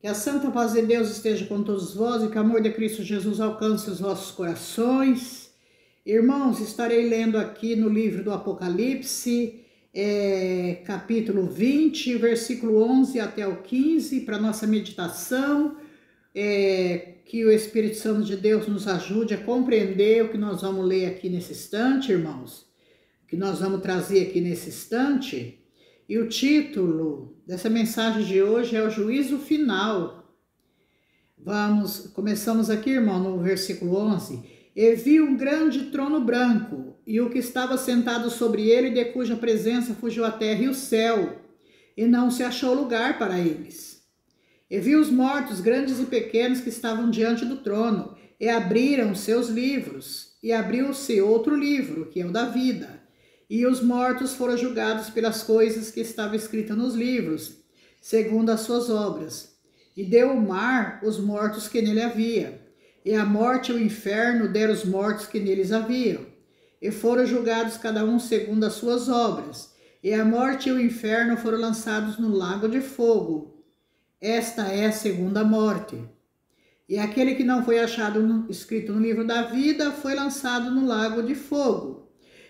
Que a santa paz de Deus esteja com todos vós e que o amor de Cristo Jesus alcance os vossos corações. Irmãos, estarei lendo aqui no livro do Apocalipse, capítulo 20, versículo 11 até o 15, para nossa meditação. Que o Espírito Santo de Deus nos ajude a compreender o que nós vamos ler aqui nesse instante, irmãos. O que nós vamos trazer aqui nesse instante. E o título dessa mensagem de hoje é o juízo final. Começamos aqui, irmão, no versículo 11. E vi um grande trono branco, e o que estava sentado sobre ele, de cuja presença fugiu a terra e o céu, e não se achou lugar para eles. E vi os mortos, grandes e pequenos, que estavam diante do trono, e abriram seus livros, e abriu-se outro livro, que é o da vida. E os mortos foram julgados pelas coisas que estavam escritas nos livros, segundo as suas obras. E deu o mar os mortos que nele havia. E a morte e o inferno deram os mortos que neles haviam. E foram julgados cada um segundo as suas obras. E a morte e o inferno foram lançados no lago de fogo. Esta é a segunda morte. E aquele que não foi achado escrito no livro da vida foi lançado no lago de fogo.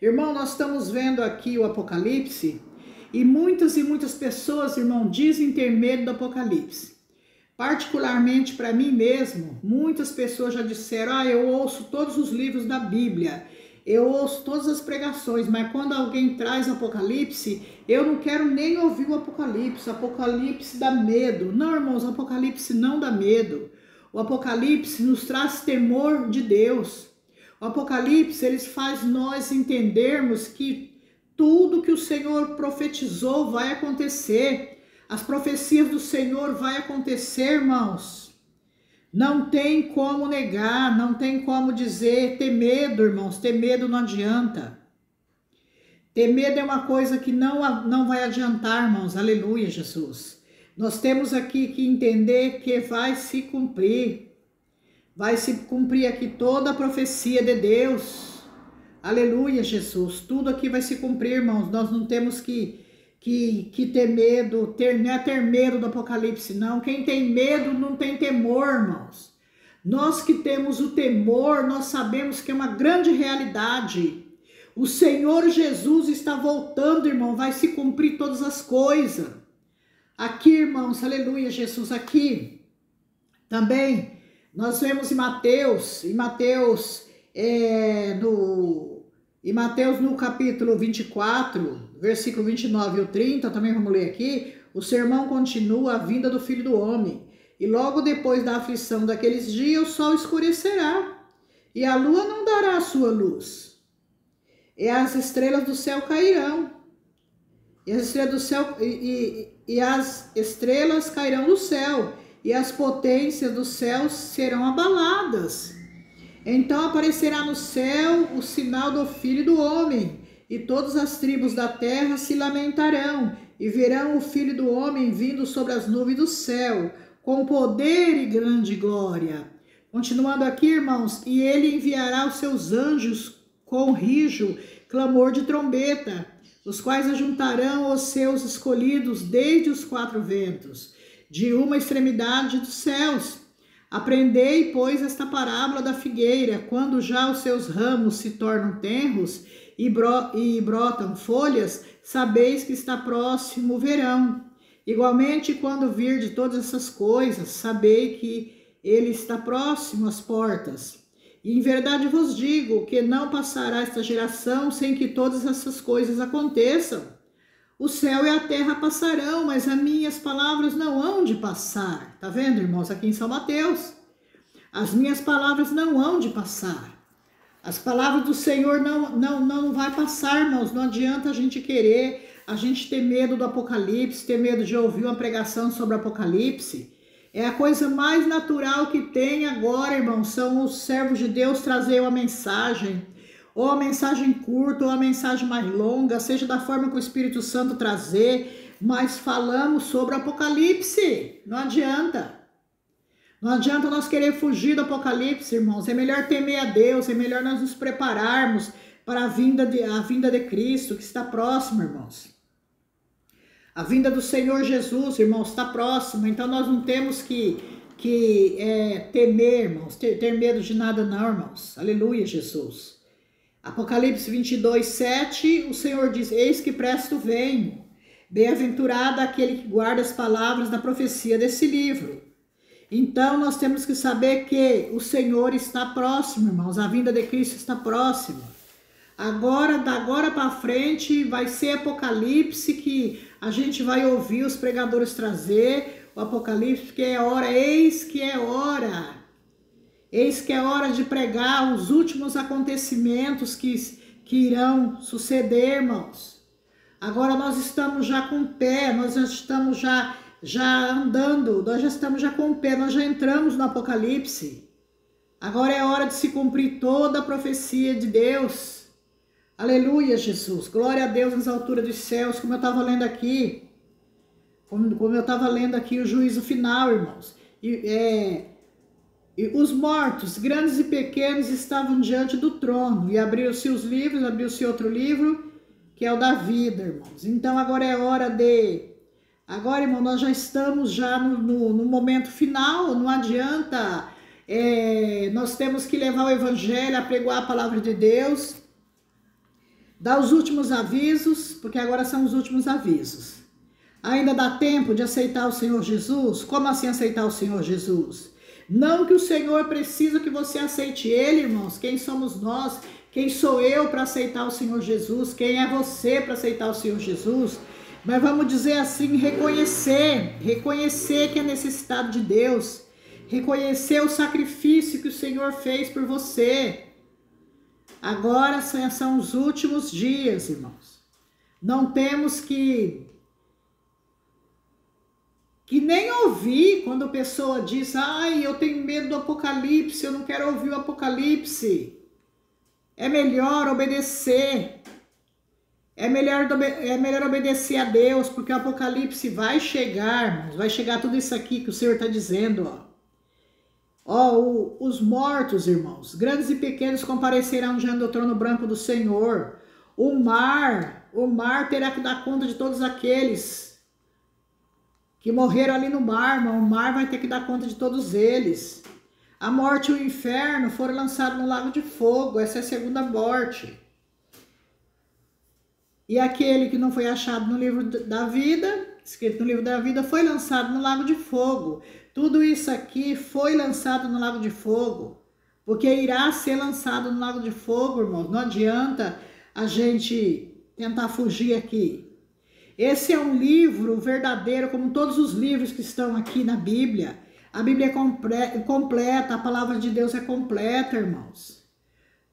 Irmão, nós estamos vendo aqui o Apocalipse e muitas pessoas, irmão, dizem ter medo do Apocalipse. Particularmente para mim mesmo, muitas pessoas já disseram, eu ouço todos os livros da Bíblia, eu ouço todas as pregações, mas quando alguém traz Apocalipse, eu não quero nem ouvir o Apocalipse dá medo. Não, irmãos, o Apocalipse não dá medo. O Apocalipse nos traz temor de Deus. O Apocalipse, ele faz nós entendermos que tudo que o Senhor profetizou vai acontecer. As profecias do Senhor vai acontecer, irmãos. Não tem como negar, não tem como dizer, ter medo, irmãos. Ter medo não adianta. Ter medo é uma coisa que não vai adiantar, irmãos. Aleluia, Jesus. Nós temos aqui que entender que vai se cumprir. Vai se cumprir aqui toda a profecia de Deus. Aleluia, Jesus. Tudo aqui vai se cumprir, irmãos. Nós não temos que ter medo, não é ter medo do Apocalipse, não. Quem tem medo não tem temor, irmãos. Nós que temos o temor, nós sabemos que é uma grande realidade. O Senhor Jesus está voltando, irmão. Vai se cumprir todas as coisas. Aqui, irmãos, aleluia, Jesus. Aqui também nós vemos em Mateus no capítulo 24, versículo 29 e 30, também vamos ler aqui, o sermão continua a vinda do Filho do Homem. E logo depois da aflição daqueles dias, o sol escurecerá, e a lua não dará a sua luz. E as estrelas do céu cairão, e as estrelas cairão do céu, e as potências dos céus serão abaladas. Então aparecerá no céu o sinal do Filho do Homem, e todas as tribos da terra se lamentarão, e verão o Filho do Homem vindo sobre as nuvens do céu, com poder e grande glória. Continuando aqui, irmãos, e ele enviará os seus anjos com rijo, clamor de trombeta, os quais ajuntarão os seus escolhidos desde os quatro ventos, de uma extremidade dos céus. Aprendei, pois, esta parábola da figueira, quando já os seus ramos se tornam tenros e brotam folhas, sabeis que está próximo o verão. Igualmente, quando virde todas essas coisas, sabei que ele está próximo às portas. E em verdade vos digo que não passará esta geração sem que todas essas coisas aconteçam. O céu e a terra passarão, mas as minhas palavras não hão de passar. Tá vendo, irmãos, aqui em São Mateus? As minhas palavras não hão de passar. As palavras do Senhor não vai passar, irmãos. Não adianta a gente querer, a gente ter medo do Apocalipse, ter medo de ouvir uma pregação sobre o Apocalipse. É a coisa mais natural que tem agora, irmãos, são os servos de Deus trazer uma mensagem, ou a mensagem curta, ou a mensagem mais longa, seja da forma que o Espírito Santo trazer, mas falamos sobre o Apocalipse. Não adianta. Não adianta nós querer fugir do Apocalipse, irmãos. É melhor temer a Deus, é melhor nós nos prepararmos para a vinda de Cristo, que está próximo, irmãos. A vinda do Senhor Jesus, irmãos, está próxima. Então nós não temos que temer, irmãos, ter medo de nada não, irmãos. Aleluia, Jesus. Apocalipse 22, 7, o Senhor diz: eis que presto venho. Bem-aventurado aquele que guarda as palavras da profecia desse livro. Então nós temos que saber que o Senhor está próximo, irmãos. A vinda de Cristo está próxima. Agora, da agora para frente, vai ser Apocalipse que a gente vai ouvir os pregadores trazer o Apocalipse, que é hora, eis que é hora. Eis que é hora de pregar os últimos acontecimentos que irão suceder, irmãos. Agora nós estamos já com o pé, nós já estamos já andando, nós já estamos já com o pé, nós já entramos no Apocalipse. Agora é hora de se cumprir toda a profecia de Deus. Aleluia, Jesus. Glória a Deus nas alturas dos céus, como eu estava lendo aqui. Como eu estava lendo aqui o juízo final, irmãos. E os mortos, grandes e pequenos, estavam diante do trono. E abriu-se os livros, abriu-se outro livro, que é o da vida, irmãos. Então agora é hora de... Agora, irmão, nós já estamos já no momento final, não adianta. Nós temos que levar o evangelho, apregoar a palavra de Deus, dar os últimos avisos, porque agora são os últimos avisos. Ainda dá tempo de aceitar o Senhor Jesus? Como assim aceitar o Senhor Jesus? Não que o Senhor precisa que você aceite Ele, irmãos. Quem somos nós? Quem sou eu para aceitar o Senhor Jesus? Quem é você para aceitar o Senhor Jesus? Mas vamos dizer assim, reconhecer que é necessidade de Deus, reconhecer o sacrifício que o Senhor fez por você. Agora são os últimos dias, irmãos. Não temos que nem ouvir quando a pessoa diz: ai, eu tenho medo do Apocalipse, eu não quero ouvir o Apocalipse. É melhor obedecer. É melhor obedecer a Deus, porque o Apocalipse vai chegar, irmãos. Vai chegar tudo isso aqui que o Senhor está dizendo, os mortos, irmãos, grandes e pequenos, comparecerão diante do trono branco do Senhor. O mar terá que dar conta de todos aqueles que morreram ali no mar, irmão. O mar vai ter que dar conta de todos eles. A morte e o inferno foram lançados no lago de fogo. Essa é a segunda morte. E aquele que não foi achado no livro da vida, escrito no livro da vida, foi lançado no lago de fogo. Tudo isso aqui foi lançado no lago de fogo, porque irá ser lançado no lago de fogo, irmãos. Não adianta a gente tentar fugir aqui. Esse é um livro verdadeiro, como todos os livros que estão aqui na Bíblia. A Bíblia é completa, a palavra de Deus é completa, irmãos.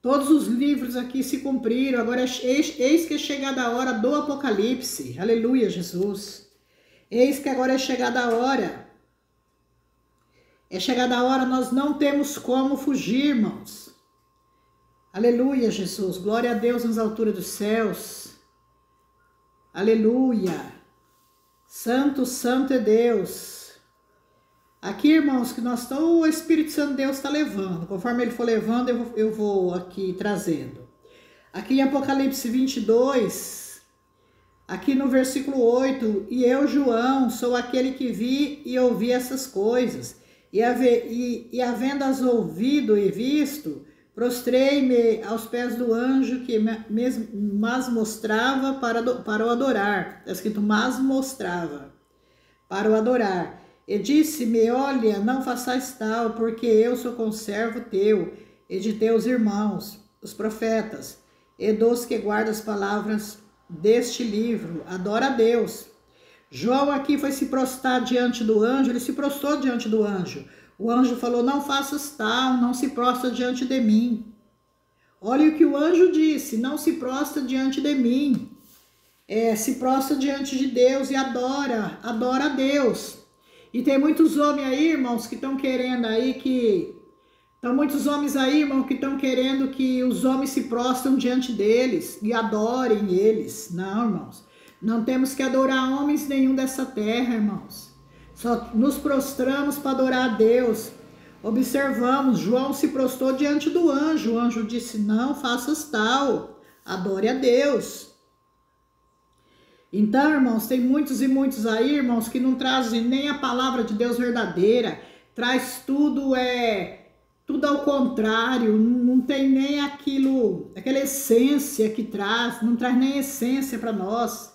Todos os livros aqui se cumpriram. Agora eis que é chegada a hora do Apocalipse. Aleluia, Jesus. Eis que agora é chegada a hora. É chegada a hora, nós não temos como fugir, irmãos. Aleluia, Jesus. Glória a Deus nas alturas dos céus. Aleluia. Santo, santo é Deus. Aqui, irmãos, que nós estamos, o Espírito Santo de Deus está levando. Conforme ele for levando, eu vou aqui trazendo. Aqui em Apocalipse 22, aqui no versículo 8, e eu, João, sou aquele que vi e ouvi essas coisas. E havendo-as ouvido e visto, prostrei-me aos pés do anjo que mas mostrava para o adorar. Está escrito mas mostrava para o adorar. E disse-me: olha, não façais tal, porque eu sou conservo teu e de teus irmãos, os profetas, e dos que guardam as palavras deste livro. Adora a Deus. João aqui foi se prostrar diante do anjo, ele se prostrou diante do anjo. O anjo falou: não faças tal, não se prostra diante de mim. Olha o que o anjo disse: não se prostra diante de mim. Se prostra diante de Deus e adora a Deus. E tem muitos homens aí, irmãos, que estão querendo aí que... muitos homens aí, irmão, que estão querendo que os homens se prostram diante deles e adorem eles. Não, irmãos. Não temos que adorar homens nenhum dessa terra, irmãos. Só nos prostramos para adorar a Deus. Observamos, João se prostrou diante do anjo. O anjo disse: não faças tal, adore a Deus. Então, irmãos, tem muitos e muitos aí, irmãos, que não trazem nem a palavra de Deus verdadeira, traz tudo ao contrário, não tem nem aquela essência que traz, não traz nem essência para nós.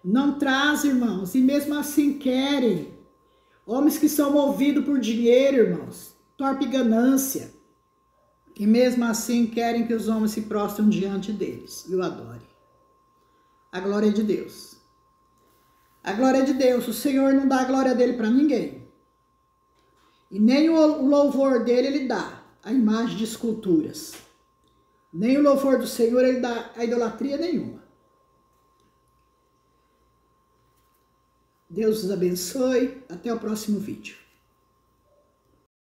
Não traz, irmãos, e mesmo assim querem. Homens que são movidos por dinheiro, irmãos, torpe ganância. E mesmo assim querem que os homens se prostrem diante deles e o adorem. A glória é de Deus. A glória é de Deus. O Senhor não dá a glória dele para ninguém. E nem o louvor dele ele dá a imagem de esculturas. Nem o louvor do Senhor ele dá a idolatria nenhuma. Deus os abençoe. Até o próximo vídeo.